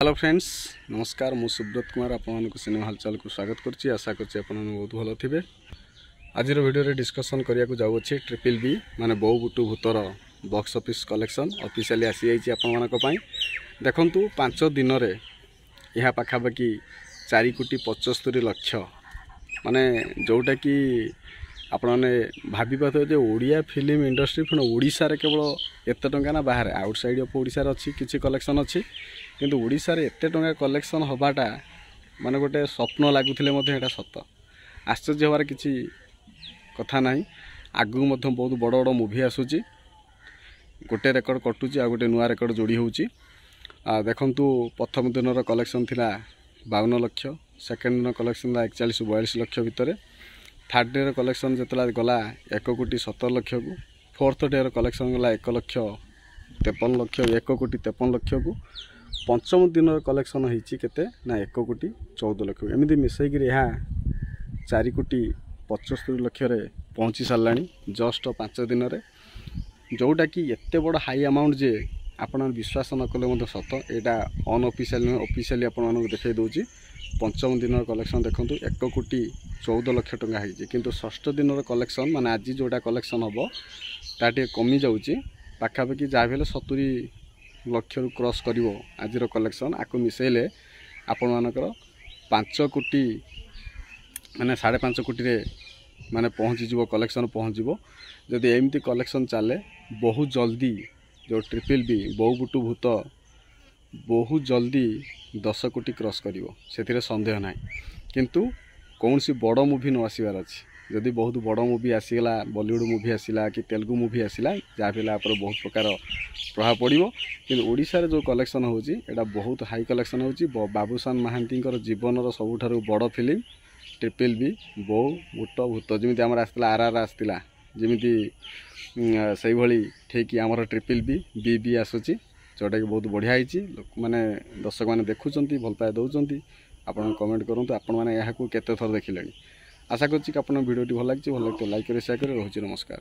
Hello friends नमस्कार मु सुब्रत कुमार आपण सिनेमा हलचल को स्वागत करछि। आशा करछि आपण बहुत भलो थिबे। आज वीडियो रे डिस्कशन करिया को जाउ अछि ट्रिपल बी माने Bahu Butu Bhootar box office collection officially आसी जाइछि आपण मानक पई। देखंतु 5 दिन रे यहा पाखा बाकी 4,75,00,000 माने जोटा कि आपण ने भाबी पाथो जे ओडिया फिल्म इंडस्ट्री पुन ओडिसा रे केवल एते टंका ना बाहर आउटसाइड ऑफ ओडिसा रे अछि किछि कलेक्शन अछि, किंतु ओडिसा रे एते टंका कलेक्शन होबाटा माने गोटे स्वप्न लागुथिले मध्ये एटा सत आश्चर्य होबार किछि कथा नाही। आगु मध्ये बहुत बड़ बड़ मूवी आसुची, गोटे रेकर्ड कटुची आ गोटे नुआ रेकर्ड जोड़ी होउची। देखंतु प्रथम दिन रो कलेक्शन थिला 52 लाख, सेकंड दिन कलेक्शन ला 41-42 लाख भितरे, थर्ड डे कलेक्शन जितला गला 1,70,00,000 को, फोर्थ डे कलेक्शन गला 1,53,00,000 1,53,00,000 को, पंचम दिन कलेक्शन होइछि केते ना 1,14,00,000 एमिति मिसै कि यह 4,75,00,000 रे पहुँची सारलानी जस्ट 5 दिन रे, जोटा कि एते बड़ हाई अमाउंट जे आपण विश्वास न कले मते सत एटा अनऑफिशियल ऑफिशियली आपण देखै दोची। पंचम दिन कलेक्शन देखंतु 1,14,00,000 टंका होइछि, किंतु षष्ठ दिन कलेक्शन माने आज जोटा कलेक्शन हबो ताटे कमी जाउछि पाखापाखि जा भेले 70 लाख रु क्रॉस करिवो आज कलेक्शन। आको मिसेले आपण मानकर 5 कोटी माने 5.5 कोटी रे माने पहुँची जीवो कलेक्शन पहुँच जीवो। जदि एमती कलेक्शन चले बहुत जल्दी जो ट्रिपल बी बहु बुटु भूत बहुत जल्दी 10 कोटी क्रॉस करिवो सेथिरे संदेह नाही। किंतु कौन सी बड़ मूवी न आसीबार अछि, जदि बहुत बड़ मूवी आसीगला बॉलीवुड मूवी आसीला कि तेलुगु मूवी आसीला जा भेला पर बहुत प्रकार प्रभाव पड़िवो। किंतु ओडिसा रे जो कलेक्शन होउची एटा बहुत हाई कलेक्शन होउची। बाबूसान महांती जीवन रो सबुठारु बड़ फिल्म ट्रिपल बी बहु बुट भूत जमिति हमर आस्तिला आरआर आस्तिला जमिति सही भली ठीक हमर ट्रिपल बी बी बी आसुची, जोटा कि बहुत बढ़िया होइची। लोक माने दर्शक माने देखुचंती भल पाए दउचंती। आपण कमेंट करंतु आपण माने यहा को केते थर देखिलेनी। आशा करछि कि आपण वीडियोटी भल लागछि, भल लागते लाइक करे शेयर करे। रहुछि नमस्कार।